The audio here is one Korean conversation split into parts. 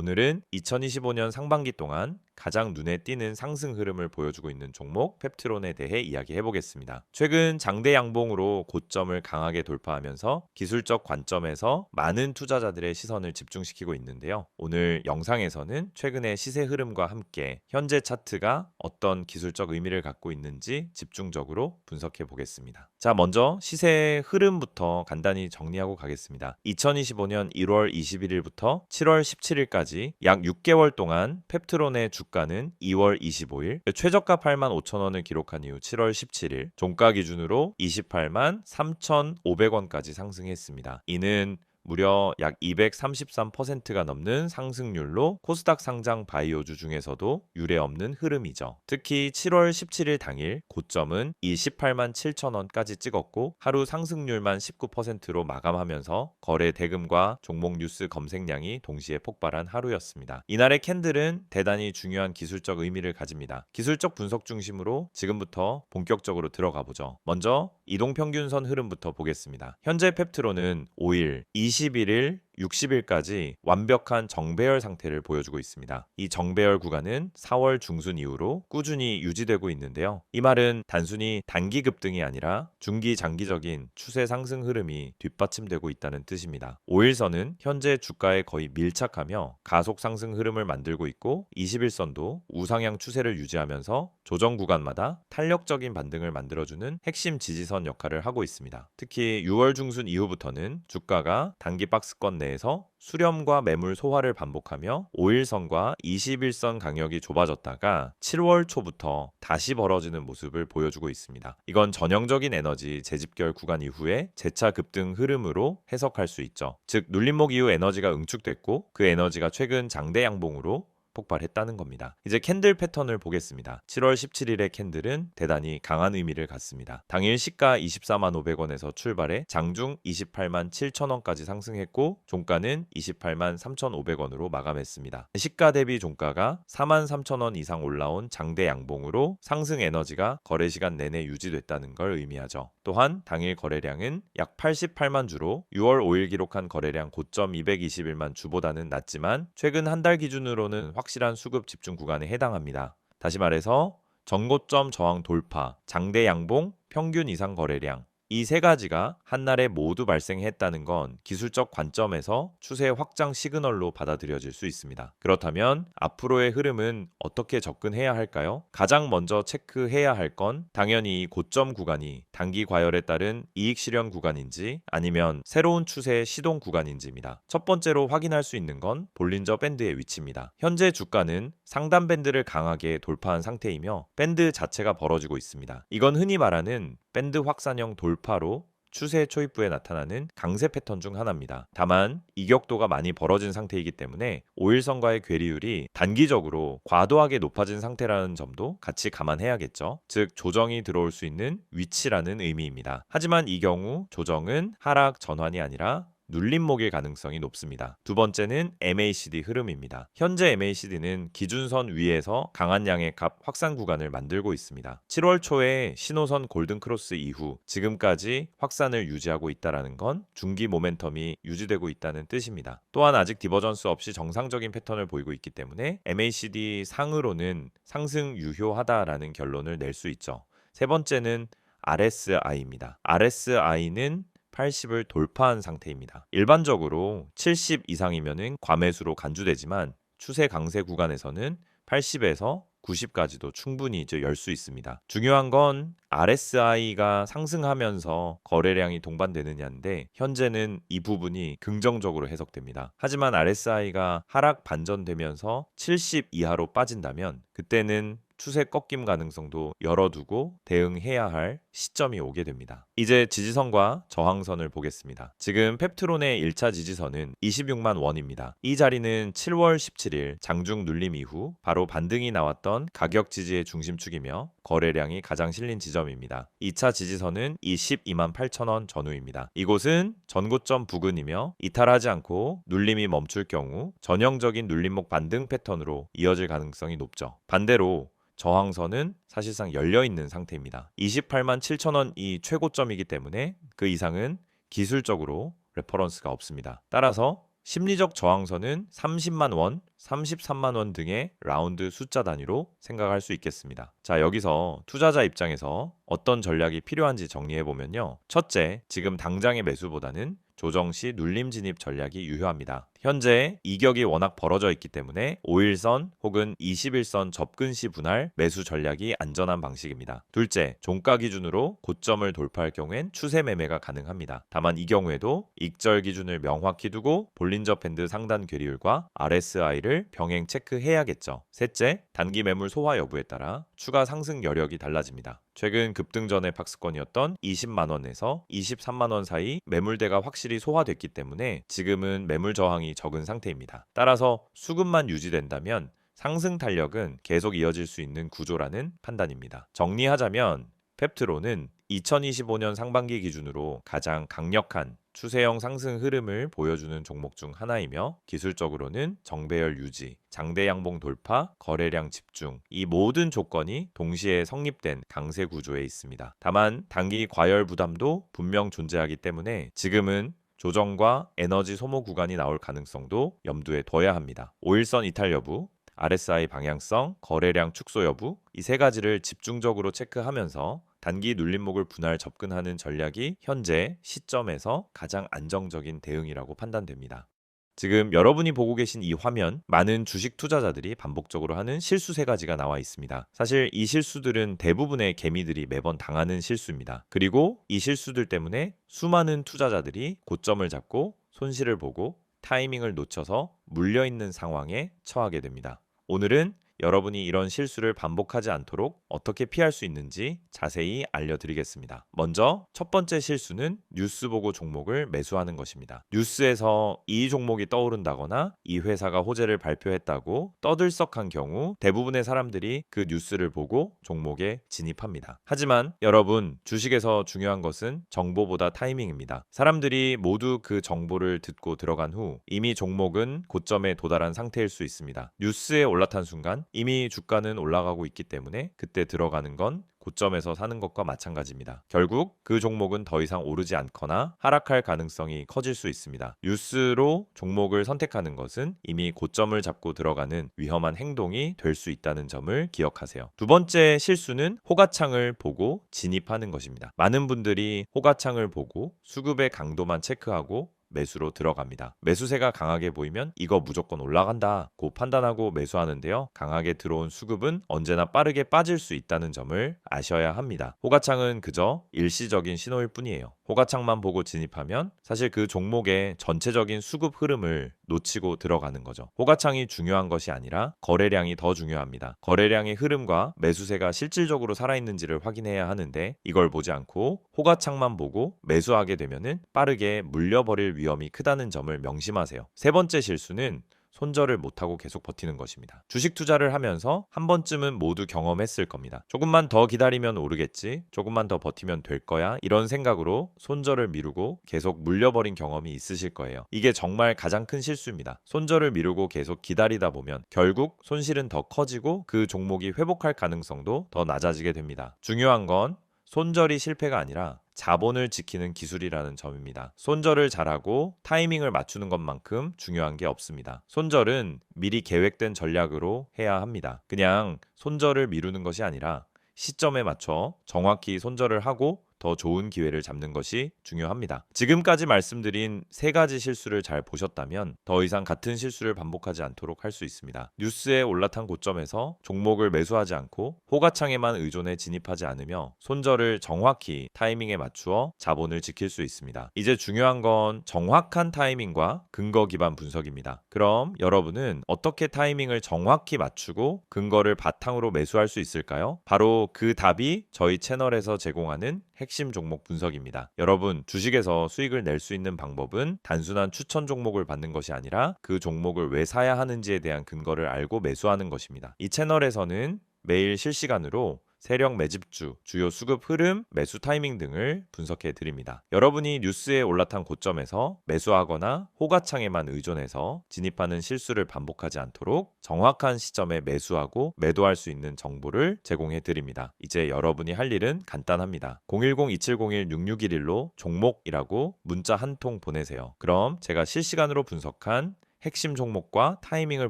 오늘은 2025년 상반기 동안 가장 눈에 띄는 상승 흐름을 보여주고 있는 종목 펩트론에 대해 이야기해 보겠습니다. 최근 장대 양봉으로 고점을 강하게 돌파하면서 기술적 관점에서 많은 투자자들의 시선을 집중시키고 있는데요. 오늘 영상에서는 최근의 시세 흐름과 함께 현재 차트가 어떤 기술적 의미를 갖고 있는지 집중적으로 분석해 보겠습니다. 자, 먼저 시세 흐름부터 간단히 정리하고 가겠습니다. 2025년 1월 21일부터 7월 17일까지 약 6개월 동안 펩트론의 주가는 2월 25일 최저가 85,000원을 기록한 이후 7월 17일 종가 기준으로 28만 3,500원까지 상승했습니다. 이는 무려 약 233%가 넘는 상승률로 코스닥 상장 바이오주 중에서도 유례없는 흐름이죠. 특히 7월 17일 당일 고점은 28만 7천원까지 찍었고 하루 상승률만 19%로 마감하면서 거래 대금과 종목 뉴스 검색량이 동시에 폭발한 하루였습니다. 이날의 캔들은 대단히 중요한 기술적 의미를 가집니다. 기술적 분석 중심으로 지금부터 본격적으로 들어가 보죠. 먼저 이동평균선 흐름부터 보겠습니다. 현재 펩트론은 5일, 21일, 60일까지 완벽한 정배열 상태를 보여주고 있습니다. 이 정배열 구간은 4월 중순 이후로 꾸준히 유지되고 있는데요. 이 말은 단순히 단기 급등이 아니라 중기 장기적인 추세 상승 흐름이 뒷받침되고 있다는 뜻입니다. 5일선은 현재 주가에 거의 밀착하며 가속 상승 흐름을 만들고 있고 21선도 우상향 추세를 유지하면서 조정 구간마다 탄력적인 반등을 만들어주는 핵심 지지선 역할을 하고 있습니다. 특히 6월 중순 이후부터는 주가가 단기 박스권 내에서 수렴과 매물 소화를 반복하며 5일선과 21선 강역이 좁아졌다가 7월 초부터 다시 벌어지는 모습을 보여주고 있습니다. 이건 전형적인 에너지 재집결 구간 이후에 재차 급등 흐름으로 해석할 수 있죠. 즉 눌림목 이후 에너지가 응축됐고 그 에너지가 최근 장대 양봉으로 폭발했다는 겁니다. 이제 캔들 패턴을 보겠습니다. 7월 17일의 캔들은 대단히 강한 의미를 갖습니다. 당일 시가 24만 500원에서 출발해 장중 28만 7천원까지 상승했고 종가는 28만 3,500원으로 마감했습니다. 시가 대비 종가가 4만 3천원 이상 올라온 장대 양봉으로 상승 에너지가 거래 시간 내내 유지됐다는 걸 의미하죠. 또한 당일 거래량은 약 88만 주로 6월 5일 기록한 거래량 고점 221만 주보다는 낮지만 최근 한 달 기준으로는 확실한 수급 집중 구간에 해당합니다. 다시 말해서 전고점 저항 돌파, 장대 양봉, 평균 이상 거래량 이 세 가지가 한날에 모두 발생했다는 건 기술적 관점에서 추세 확장 시그널로 받아들여질 수 있습니다. 그렇다면 앞으로의 흐름은 어떻게 접근해야 할까요? 가장 먼저 체크해야 할 건 당연히 고점 구간이 단기 과열에 따른 이익 실현 구간인지 아니면 새로운 추세의 시동 구간인지입니다. 첫 번째로 확인할 수 있는 건 볼린저 밴드의 위치입니다. 현재 주가는 상단 밴드를 강하게 돌파한 상태이며 밴드 자체가 벌어지고 있습니다. 이건 흔히 말하는 밴드 확산형 돌파로 추세 초입부에 나타나는 강세 패턴 중 하나입니다. 다만 이격도가 많이 벌어진 상태이기 때문에 5일선과의 괴리율이 단기적으로 과도하게 높아진 상태라는 점도 같이 감안해야겠죠. 즉 조정이 들어올 수 있는 위치라는 의미입니다. 하지만 이 경우 조정은 하락 전환이 아니라 눌림목일 가능성이 높습니다. 두 번째는 MACD 흐름입니다. 현재 MACD는 기준선 위에서 강한 양의 값 확산 구간을 만들고 있습니다. 7월 초에 신호선 골든크로스 이후 지금까지 확산을 유지하고 있다는 건 중기 모멘텀이 유지되고 있다는 뜻입니다. 또한 아직 디버전스 없이 정상적인 패턴을 보이고 있기 때문에 MACD 상으로는 상승 유효하다라는 결론을 낼 수 있죠. 세 번째는 RSI입니다. RSI는 80을 돌파한 상태입니다. 일반적으로 70 이상이면 과매수로 간주되지만 추세 강세 구간에서는 80에서 90까지도 충분히 열 수 있습니다. 중요한 건 RSI가 상승하면서 거래량이 동반되느냐인데 현재는 이 부분이 긍정적으로 해석됩니다. 하지만 RSI가 하락 반전되면서 70 이하로 빠진다면 그때는 추세 꺾임 가능성도 열어두고 대응해야 할 시점이 오게 됩니다. 이제 지지선과 저항선을 보겠습니다. 지금 펩트론의 1차 지지선은 26만 원입니다. 이 자리는 7월 17일 장중 눌림 이후 바로 반등이 나왔던 가격 지지의 중심축이며 거래량이 가장 실린 지점입니다. 2차 지지선은 22만 8천원 전후입니다. 이곳은 전고점 부근이며 이탈하지 않고 눌림이 멈출 경우 전형적인 눌림목 반등 패턴으로 이어질 가능성이 높죠. 반대로 저항선은 사실상 열려있는 상태입니다. 28만 7천원이 최고점이기 때문에 그 이상은 기술적으로 레퍼런스가 없습니다. 따라서 심리적 저항선은 30만 원, 33만 원 등의 라운드 숫자 단위로 생각할 수 있겠습니다. 자, 여기서 투자자 입장에서 어떤 전략이 필요한지 정리해 보면요. 첫째, 지금 당장의 매수보다는 조정 시 눌림 진입 전략이 유효합니다. 현재 이격이 워낙 벌어져 있기 때문에 5일선 혹은 21선 접근 시 분할 매수 전략이 안전한 방식입니다. 둘째, 종가 기준으로 고점을 돌파할 경우엔 추세 매매가 가능합니다. 다만 이 경우에도 익절 기준을 명확히 두고 볼린저 밴드 상단 괴리율과 RSI를 병행 체크해야겠죠. 셋째, 단기 매물 소화 여부에 따라 추가 상승 여력이 달라집니다. 최근 급등 전의 박스권이었던 20만 원에서 23만 원 사이 매물대가 확실히 소화됐기 때문에 지금은 매물 저항이 적은 상태입니다. 따라서 수급만 유지된다면 상승 탄력은 계속 이어질 수 있는 구조라는 판단입니다. 정리하자면 펩트론은 2025년 상반기 기준으로 가장 강력한 추세형 상승 흐름을 보여주는 종목 중 하나이며 기술적으로는 정배열 유지, 장대 양봉 돌파, 거래량 집중 이 모든 조건이 동시에 성립된 강세 구조에 있습니다. 다만 단기 과열 부담도 분명 존재하기 때문에 지금은 조정과 에너지 소모 구간이 나올 가능성도 염두에 둬야 합니다. 5일선 이탈 여부, RSI 방향성, 거래량 축소 여부 이 세 가지를 집중적으로 체크하면서 단기 눌림목을 분할 접근하는 전략이 현재 시점에서 가장 안정적인 대응이라고 판단됩니다. 지금 여러분이 보고 계신 이 화면, 많은 주식 투자자들이 반복적으로 하는 실수 세 가지가 나와 있습니다. 사실 이 실수들은 대부분의 개미들이 매번 당하는 실수입니다. 그리고 이 실수들 때문에 수많은 투자자들이 고점을 잡고 손실을 보고 타이밍을 놓쳐서 물려있는 상황에 처하게 됩니다. 오늘은 여러분이 이런 실수를 반복하지 않도록 어떻게 피할 수 있는지 자세히 알려드리겠습니다. 먼저 첫 번째 실수는 뉴스 보고 종목을 매수하는 것입니다. 뉴스에서 이 종목이 떠오른다거나 이 회사가 호재를 발표했다고 떠들썩한 경우 대부분의 사람들이 그 뉴스를 보고 종목에 진입합니다. 하지만 여러분, 주식에서 중요한 것은 정보보다 타이밍입니다. 사람들이 모두 그 정보를 듣고 들어간 후 이미 종목은 고점에 도달한 상태일 수 있습니다. 뉴스에 올라탄 순간 이미 주가는 올라가고 있기 때문에 그때 들어가는 건 고점에서 사는 것과 마찬가지입니다. 결국 그 종목은 더 이상 오르지 않거나 하락할 가능성이 커질 수 있습니다. 뉴스로 종목을 선택하는 것은 이미 고점을 잡고 들어가는 위험한 행동이 될 수 있다는 점을 기억하세요. 두 번째 실수는 호가창을 보고 진입하는 것입니다. 많은 분들이 호가창을 보고 수급의 강도만 체크하고 매수로 들어갑니다. 매수세가 강하게 보이면 이거 무조건 올라간다고 판단하고 매수하는데요. 강하게 들어온 수급은 언제나 빠르게 빠질 수 있다는 점을 아셔야 합니다. 호가창은 그저 일시적인 신호일 뿐이에요. 호가창만 보고 진입하면 사실 그 종목의 전체적인 수급 흐름을 놓치고 들어가는 거죠. 호가창이 중요한 것이 아니라 거래량이 더 중요합니다. 거래량의 흐름과 매수세가 실질적으로 살아있는지를 확인해야 하는데 이걸 보지 않고 호가창만 보고 매수하게 되면은 빠르게 물려버릴 위험이 크다는 점을 명심하세요. 세 번째 실수는 손절을 못하고 계속 버티는 것입니다. 주식 투자를 하면서 한 번쯤은 모두 경험했을 겁니다. 조금만 더 기다리면 오르겠지, 조금만 더 버티면 될 거야, 이런 생각으로 손절을 미루고 계속 물려버린 경험이 있으실 거예요. 이게 정말 가장 큰 실수입니다. 손절을 미루고 계속 기다리다 보면 결국 손실은 더 커지고 그 종목이 회복할 가능성도 더 낮아지게 됩니다. 중요한 건 손절이 실패가 아니라 자본을 지키는 기술이라는 점입니다. 손절을 잘하고 타이밍을 맞추는 것만큼 중요한 게 없습니다. 손절은 미리 계획된 전략으로 해야 합니다. 그냥 손절을 미루는 것이 아니라 시점에 맞춰 정확히 손절을 하고 더 좋은 기회를 잡는 것이 중요합니다. 지금까지 말씀드린 세 가지 실수를 잘 보셨다면 더 이상 같은 실수를 반복하지 않도록 할 수 있습니다. 뉴스에 올라탄 고점에서 종목을 매수하지 않고 호가창에만 의존해 진입하지 않으며 손절을 정확히 타이밍에 맞추어 자본을 지킬 수 있습니다. 이제 중요한 건 정확한 타이밍과 근거 기반 분석입니다. 그럼 여러분은 어떻게 타이밍을 정확히 맞추고 근거를 바탕으로 매수할 수 있을까요? 바로 그 답이 저희 채널에서 제공하는 핵심 종목 분석입니다. 여러분, 주식에서 수익을 낼 수 있는 방법은 단순한 추천 종목을 받는 것이 아니라 그 종목을 왜 사야 하는지에 대한 근거를 알고 매수하는 것입니다. 이 채널에서는 매일 실시간으로 세력 매집주, 주요 수급 흐름, 매수 타이밍 등을 분석해 드립니다. 여러분이 뉴스에 올라탄 고점에서 매수하거나 호가창에만 의존해서 진입하는 실수를 반복하지 않도록 정확한 시점에 매수하고 매도할 수 있는 정보를 제공해 드립니다. 이제 여러분이 할 일은 간단합니다. 010-2701-6611로 종목이라고 문자 한 통 보내세요. 그럼 제가 실시간으로 분석한 핵심 종목과 타이밍을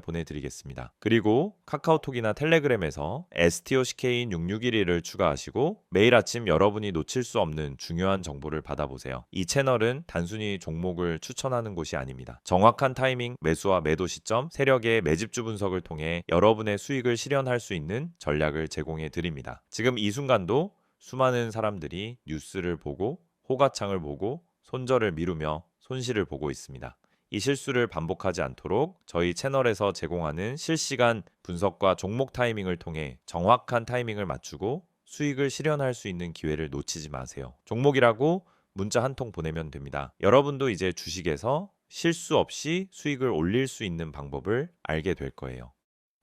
보내드리겠습니다. 그리고 카카오톡이나 텔레그램에서 STOCK인 6611을 추가하시고 매일 아침 여러분이 놓칠 수 없는 중요한 정보를 받아보세요. 이 채널은 단순히 종목을 추천하는 곳이 아닙니다. 정확한 타이밍, 매수와 매도 시점, 세력의 매집주 분석을 통해 여러분의 수익을 실현할 수 있는 전략을 제공해 드립니다. 지금 이 순간도 수많은 사람들이 뉴스를 보고 호가창을 보고 손절을 미루며 손실을 보고 있습니다. 이 실수를 반복하지 않도록 저희 채널에서 제공하는 실시간 분석과 종목 타이밍을 통해 정확한 타이밍을 맞추고 수익을 실현할 수 있는 기회를 놓치지 마세요. 종목이라고 문자 한 통 보내면 됩니다. 여러분도 이제 주식에서 실수 없이 수익을 올릴 수 있는 방법을 알게 될 거예요.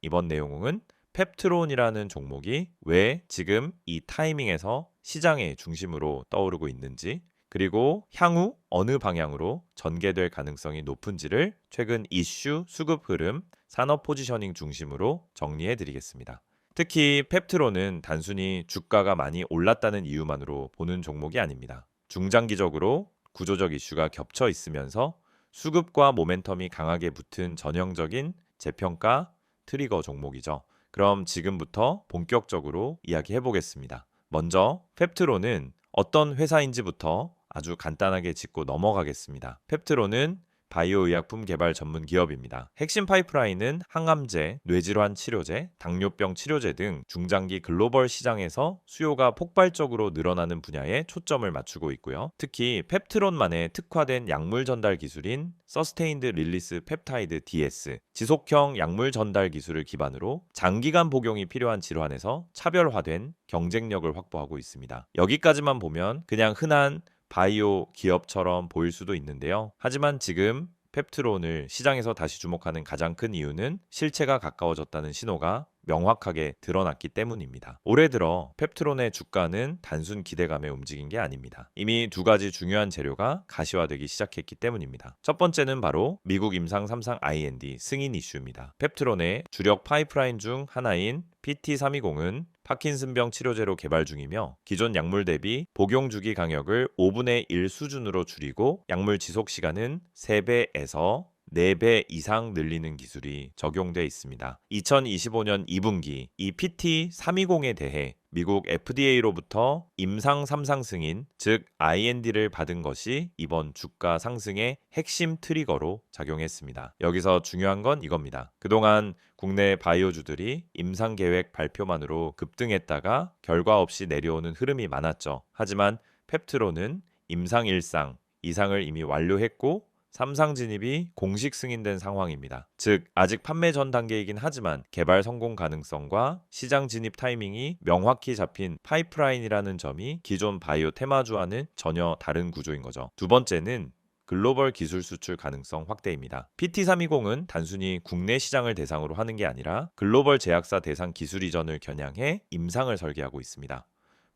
이번 내용은 펩트론이라는 종목이 왜 지금 이 타이밍에서 시장의 중심으로 떠오르고 있는지, 그리고 향후 어느 방향으로 전개될 가능성이 높은지를 최근 이슈, 수급 흐름, 산업 포지셔닝 중심으로 정리해 드리겠습니다. 특히 펩트론은 단순히 주가가 많이 올랐다는 이유만으로 보는 종목이 아닙니다. 중장기적으로 구조적 이슈가 겹쳐 있으면서 수급과 모멘텀이 강하게 붙은 전형적인 재평가 트리거 종목이죠. 그럼 지금부터 본격적으로 이야기해 보겠습니다. 먼저 펩트론은 어떤 회사인지부터 아주 간단하게 짚고 넘어가겠습니다. 펩트론은 바이오의약품 개발 전문 기업입니다. 핵심 파이프라인은 항암제, 뇌질환 치료제, 당뇨병 치료제 등 중장기 글로벌 시장에서 수요가 폭발적으로 늘어나는 분야에 초점을 맞추고 있고요. 특히 펩트론만의 특화된 약물 전달 기술인 서스테인드 릴리스 펩타이드 DS, 지속형 약물 전달 기술을 기반으로 장기간 복용이 필요한 질환에서 차별화된 경쟁력을 확보하고 있습니다. 여기까지만 보면 그냥 흔한 바이오 기업처럼 보일 수도 있는데요. 하지만 지금 펩트론을 시장에서 다시 주목하는 가장 큰 이유는 실체가 가까워졌다는 신호가 명확하게 드러났기 때문입니다. 올해 들어 펩트론의 주가는 단순 기대감에 움직인 게 아닙니다. 이미 두 가지 중요한 재료가 가시화되기 시작했기 때문입니다. 첫 번째는 바로 미국 임상 3상 IND 승인 이슈입니다. 펩트론의 주력 파이프라인 중 하나인 PT320은 파킨슨병 치료제로 개발 중이며 기존 약물 대비 복용 주기 강역을 5분의 1 수준으로 줄이고 약물 지속 시간은 3배에서 4배 이상 늘리는 기술이 적용돼 있습니다. 2025년 2분기 이 PT320에 대해 미국 FDA로부터 임상 3상 승인, 즉 IND를 받은 것이 이번 주가 상승의 핵심 트리거로 작용했습니다. 여기서 중요한 건 이겁니다. 그동안 국내 바이오주들이 임상 계획 발표만으로 급등했다가 결과 없이 내려오는 흐름이 많았죠. 하지만 펩트론은 임상 1상, 2상을 이미 완료했고 3상 진입이 공식 승인된 상황입니다. 즉 아직 판매 전 단계이긴 하지만 개발 성공 가능성과 시장 진입 타이밍이 명확히 잡힌 파이프라인이라는 점이 기존 바이오 테마주와는 전혀 다른 구조인 거죠. 두 번째는 글로벌 기술 수출 가능성 확대입니다. PT320은 단순히 국내 시장을 대상으로 하는 게 아니라 글로벌 제약사 대상 기술 이전을 겨냥해 임상을 설계하고 있습니다.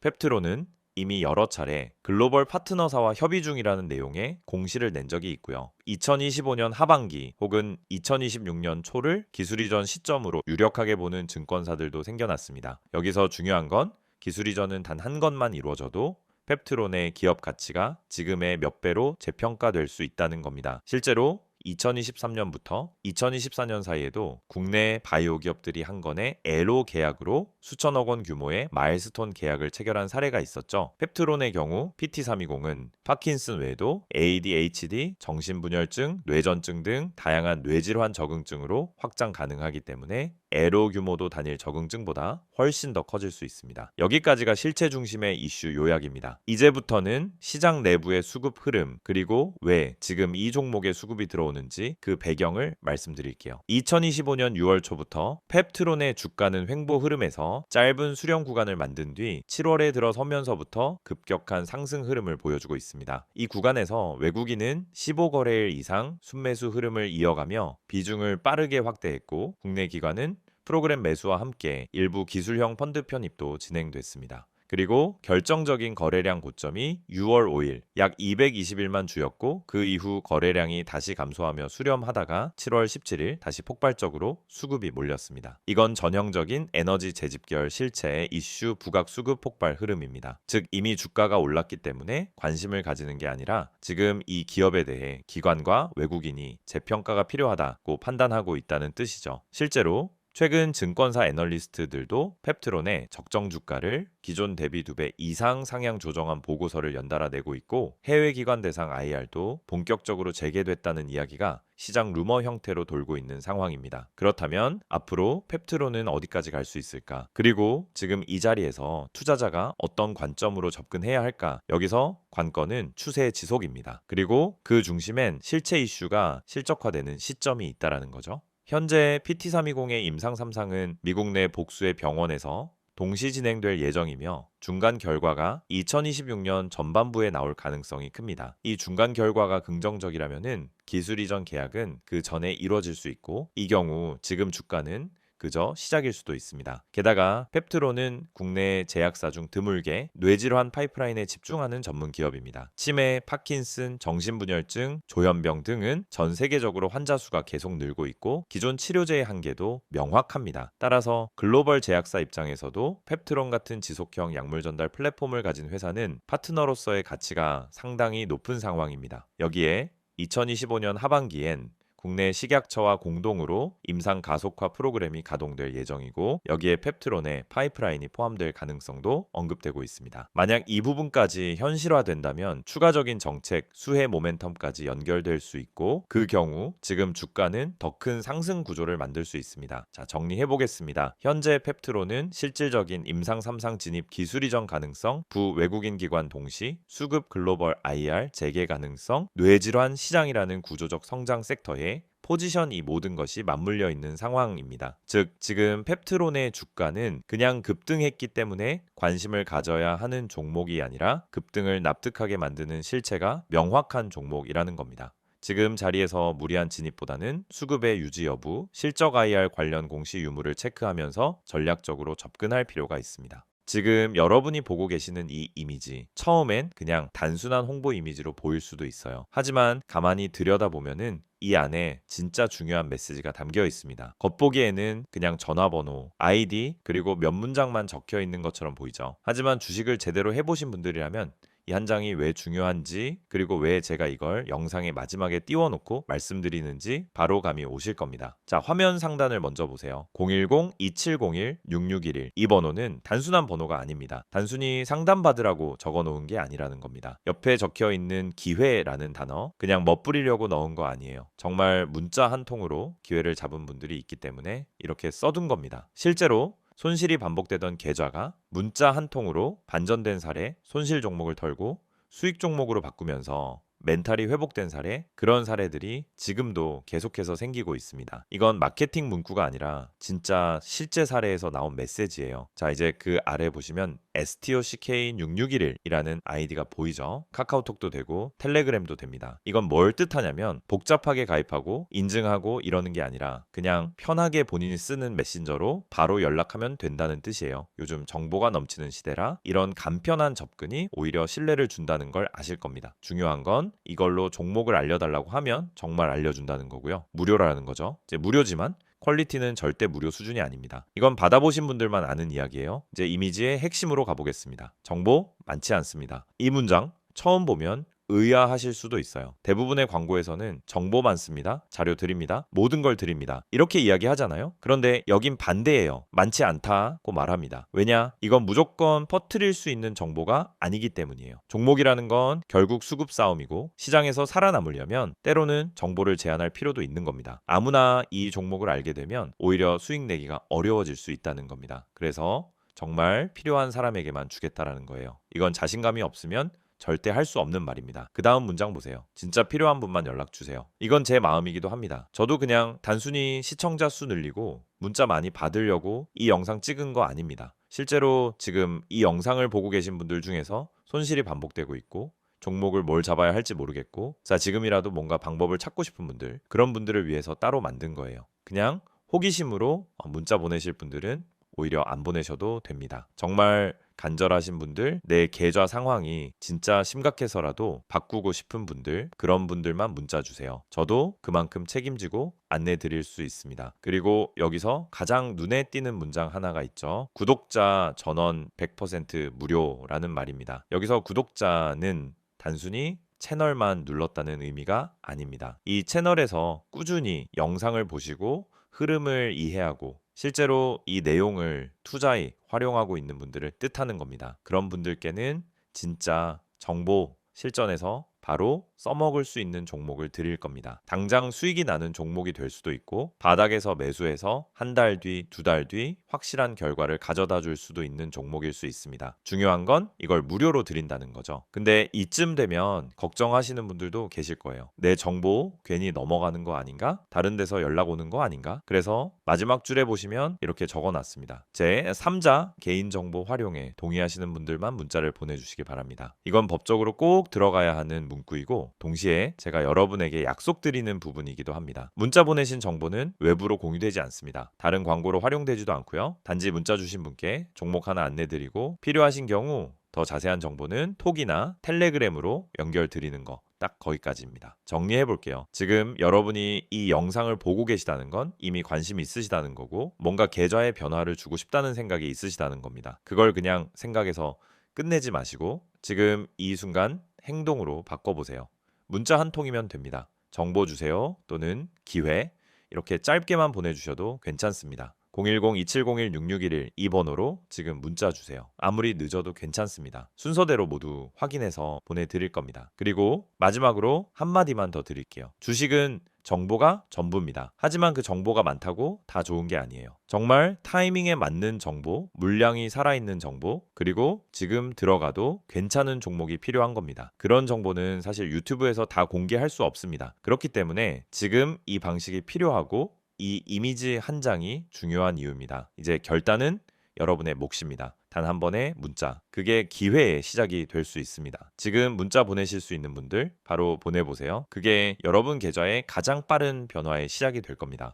펩트론은 이미 여러 차례 글로벌 파트너사와 협의 중이라는 내용의 공시를 낸 적이 있고요. 2025년 하반기 혹은 2026년 초를 기술 이전 시점으로 유력하게 보는 증권사들도 생겨났습니다. 여기서 중요한 건 기술 이전은 단 한 건만 이루어져도 펩트론의 기업 가치가 지금의 몇 배로 재평가될 수 있다는 겁니다. 실제로 2023년부터 2024년 사이에도 국내 바이오 기업들이 한 건의 LO 계약으로 수천억 원 규모의 마일스톤 계약을 체결한 사례가 있었죠. 펩트론의 경우 PT320은 파킨슨 외에도 ADHD, 정신분열증, 뇌전증 등 다양한 뇌질환 적응증으로 확장 가능하기 때문에 LO 규모도 단일 적응증보다 훨씬 더 커질 수 있습니다. 여기까지가 실체 중심의 이슈 요약입니다. 이제부터는 시장 내부의 수급 흐름 그리고 왜 지금 이 종목에 수급이 들어오는지 그 배경을 말씀드릴게요. 2025년 6월 초부터 펩트론의 주가는 횡보 흐름에서 짧은 수렴 구간을 만든 뒤 7월에 들어서면서부터 급격한 상승 흐름을 보여주고 있습니다. 이 구간에서 외국인은 15거래일 이상 순매수 흐름을 이어가며 비중을 빠르게 확대했고 국내 기관은 프로그램 매수와 함께 일부 기술형 펀드 편입도 진행됐습니다. 그리고 결정적인 거래량 고점이 6월 5일 약 221만 주였고 그 이후 거래량이 다시 감소하며 수렴하다가 7월 17일 다시 폭발적으로 수급이 몰렸습니다. 이건 전형적인 에너지 재집결 실체의 이슈 부각 수급 폭발 흐름입니다. 즉 이미 주가가 올랐기 때문에 관심을 가지는 게 아니라 지금 이 기업에 대해 기관과 외국인이 재평가가 필요하다고 판단하고 있다는 뜻이죠. 실제로 최근 증권사 애널리스트들도 펩트론의 적정 주가를 기존 대비 2배 이상 상향 조정한 보고서를 연달아 내고 있고 해외 기관 대상 IR도 본격적으로 재개됐다는 이야기가 시장 루머 형태로 돌고 있는 상황입니다. 그렇다면 앞으로 펩트론은 어디까지 갈 수 있을까? 그리고 지금 이 자리에서 투자자가 어떤 관점으로 접근해야 할까? 여기서 관건은 추세 지속입니다. 그리고 그 중심엔 실체 이슈가 실적화되는 시점이 있다라는 거죠. 현재 PT320의 임상 3상은 미국 내 복수의 병원에서 동시 진행될 예정이며 중간 결과가 2026년 전반부에 나올 가능성이 큽니다. 이 중간 결과가 긍정적이라면은 기술 이전 계약은 그 전에 이루어질 수 있고 이 경우 지금 주가는 그저 시작일 수도 있습니다. 게다가 펩트론은 국내 제약사 중 드물게 뇌질환 파이프라인에 집중하는 전문 기업입니다. 치매, 파킨슨, 정신분열증, 조현병 등은 전 세계적으로 환자 수가 계속 늘고 있고 기존 치료제의 한계도 명확합니다. 따라서 글로벌 제약사 입장에서도 펩트론 같은 지속형 약물 전달 플랫폼을 가진 회사는 파트너로서의 가치가 상당히 높은 상황입니다. 여기에 2025년 하반기엔 국내 식약처와 공동으로 임상 가속화 프로그램이 가동될 예정이고 여기에 펩트론의 파이프라인이 포함될 가능성도 언급되고 있습니다. 만약 이 부분까지 현실화된다면 추가적인 정책, 수혜 모멘텀까지 연결될 수 있고 그 경우 지금 주가는 더 큰 상승 구조를 만들 수 있습니다. 자, 정리해 보겠습니다. 현재 펩트론은 실질적인 임상 3상 진입 기술 이전 가능성, 부외국인 기관 동시, 수급 글로벌 IR 재개 가능성, 뇌질환 시장이라는 구조적 성장 섹터에 포지션 이 모든 것이 맞물려 있는 상황입니다. 즉 지금 펩트론의 주가는 그냥 급등했기 때문에 관심을 가져야 하는 종목이 아니라 급등을 납득하게 만드는 실체가 명확한 종목이라는 겁니다. 지금 자리에서 무리한 진입보다는 수급의 유지 여부, 실적 IR 관련 공시 유무를 체크하면서 전략적으로 접근할 필요가 있습니다. 지금 여러분이 보고 계시는 이 이미지, 처음엔 그냥 단순한 홍보 이미지로 보일 수도 있어요. 하지만 가만히 들여다보면은 이 안에 진짜 중요한 메시지가 담겨 있습니다. 겉보기에는 그냥 전화번호, 아이디, 그리고 몇 문장만 적혀 있는 것처럼 보이죠. 하지만 주식을 제대로 해보신 분들이라면 이 한 장이 왜 중요한지 그리고 왜 제가 이걸 영상의 마지막에 띄워놓고 말씀드리는지 바로 감이 오실 겁니다. 자, 화면 상단을 먼저 보세요. 010-2701-6611 이 번호는 단순한 번호가 아닙니다. 단순히 상담받으라고 적어놓은 게 아니라는 겁니다. 옆에 적혀있는 기회라는 단어 그냥 멋부리려고 넣은 거 아니에요. 정말 문자 한 통으로 기회를 잡은 분들이 있기 때문에 이렇게 써둔 겁니다. 실제로 손실이 반복되던 계좌가 문자 한 통으로 반전된 사례, 손실 종목을 털고 수익 종목으로 바꾸면서 멘탈이 회복된 사례, 그런 사례들이 지금도 계속해서 생기고 있습니다. 이건 마케팅 문구가 아니라 진짜 실제 사례에서 나온 메시지예요. 자, 이제 그 아래 보시면 STOCK6611이라는 아이디가 보이죠? 카카오톡도 되고 텔레그램도 됩니다. 이건 뭘 뜻하냐면 복잡하게 가입하고 인증하고 이러는 게 아니라 그냥 편하게 본인이 쓰는 메신저로 바로 연락하면 된다는 뜻이에요. 요즘 정보가 넘치는 시대라 이런 간편한 접근이 오히려 신뢰를 준다는 걸 아실 겁니다. 중요한 건 이걸로 종목을 알려달라고 하면 정말 알려준다는 거고요. 무료라는 거죠. 이제 무료지만 퀄리티는 절대 무료 수준이 아닙니다. 이건 받아보신 분들만 아는 이야기예요. 이제 이미지의 핵심으로 가보겠습니다. 정보 많지 않습니다. 이 문장 처음 보면 의아하실 수도 있어요. 대부분의 광고에서는 정보 많습니다. 자료 드립니다. 모든 걸 드립니다. 이렇게 이야기하잖아요. 그런데 여긴 반대예요. 많지 않다고 말합니다. 왜냐? 이건 무조건 퍼뜨릴 수 있는 정보가 아니기 때문이에요. 종목이라는 건 결국 수급 싸움이고 시장에서 살아남으려면 때로는 정보를 제한할 필요도 있는 겁니다. 아무나 이 종목을 알게 되면 오히려 수익 내기가 어려워질 수 있다는 겁니다. 그래서 정말 필요한 사람에게만 주겠다라는 거예요. 이건 자신감이 없으면 절대 할 수 없는 말입니다. 그 다음 문장 보세요. 진짜 필요한 분만 연락 주세요. 이건 제 마음이기도 합니다. 저도 그냥 단순히 시청자 수 늘리고 문자 많이 받으려고 이 영상 찍은 거 아닙니다. 실제로 지금 이 영상을 보고 계신 분들 중에서 손실이 반복되고 있고 종목을 뭘 잡아야 할지 모르겠고 자, 지금이라도 뭔가 방법을 찾고 싶은 분들, 그런 분들을 위해서 따로 만든 거예요. 그냥 호기심으로 문자 보내실 분들은 오히려 안 보내셔도 됩니다. 정말 간절하신 분들, 내 계좌 상황이 진짜 심각해서라도 바꾸고 싶은 분들, 그런 분들만 문자 주세요. 저도 그만큼 책임지고 안내 드릴 수 있습니다. 그리고 여기서 가장 눈에 띄는 문장 하나가 있죠. 구독자 전원 100% 무료라는 말입니다. 여기서 구독자는 단순히 채널만 눌렀다는 의미가 아닙니다. 이 채널에서 꾸준히 영상을 보시고 흐름을 이해하고 실제로 이 내용을 투자에 활용하고 있는 분들을 뜻하는 겁니다. 그런 분들께는 진짜 정보 실전에서 바로 써먹을 수 있는 종목을 드릴 겁니다. 당장 수익이 나는 종목이 될 수도 있고 바닥에서 매수해서 한 달 뒤, 두 달 뒤 확실한 결과를 가져다 줄 수도 있는 종목일 수 있습니다. 중요한 건 이걸 무료로 드린다는 거죠. 근데 이쯤 되면 걱정하시는 분들도 계실 거예요. 내 정보 괜히 넘어가는 거 아닌가? 다른 데서 연락 오는 거 아닌가? 그래서 마지막 줄에 보시면 이렇게 적어놨습니다. 제 3자 개인정보 활용에 동의하시는 분들만 문자를 보내주시기 바랍니다. 이건 법적으로 꼭 들어가야 하는 문구이고 동시에 제가 여러분에게 약속드리는 부분이기도 합니다. 문자 보내신 정보는 외부로 공유되지 않습니다. 다른 광고로 활용되지도 않고요. 단지 문자 주신 분께 종목 하나 안내드리고 필요하신 경우 더 자세한 정보는 톡이나 텔레그램으로 연결드리는 거 딱 거기까지입니다. 정리해 볼게요. 지금 여러분이 이 영상을 보고 계시다는 건 이미 관심이 있으시다는 거고 뭔가 계좌의 변화를 주고 싶다는 생각이 있으시다는 겁니다. 그걸 그냥 생각해서 끝내지 마시고 지금 이 순간 행동으로 바꿔보세요. 문자 한 통이면 됩니다. 정보 주세요 또는 기회 이렇게 짧게만 보내주셔도 괜찮습니다. 010-2701-6611 이 번호로 지금 문자 주세요. 아무리 늦어도 괜찮습니다. 순서대로 모두 확인해서 보내드릴 겁니다. 그리고 마지막으로 한마디만 더 드릴게요. 주식은 정보가 전부입니다. 하지만 그 정보가 많다고 다 좋은 게 아니에요. 정말 타이밍에 맞는 정보, 물량이 살아있는 정보, 그리고 지금 들어가도 괜찮은 종목이 필요한 겁니다. 그런 정보는 사실 유튜브에서 다 공개할 수 없습니다. 그렇기 때문에 지금 이 방식이 필요하고 이 이미지 한 장이 중요한 이유입니다. 이제 결단은 여러분의 몫입니다. 단 한 번의 문자. 그게 기회의 시작이 될 수 있습니다. 지금 문자 보내실 수 있는 분들 바로 보내보세요. 그게 여러분 계좌의 가장 빠른 변화의 시작이 될 겁니다.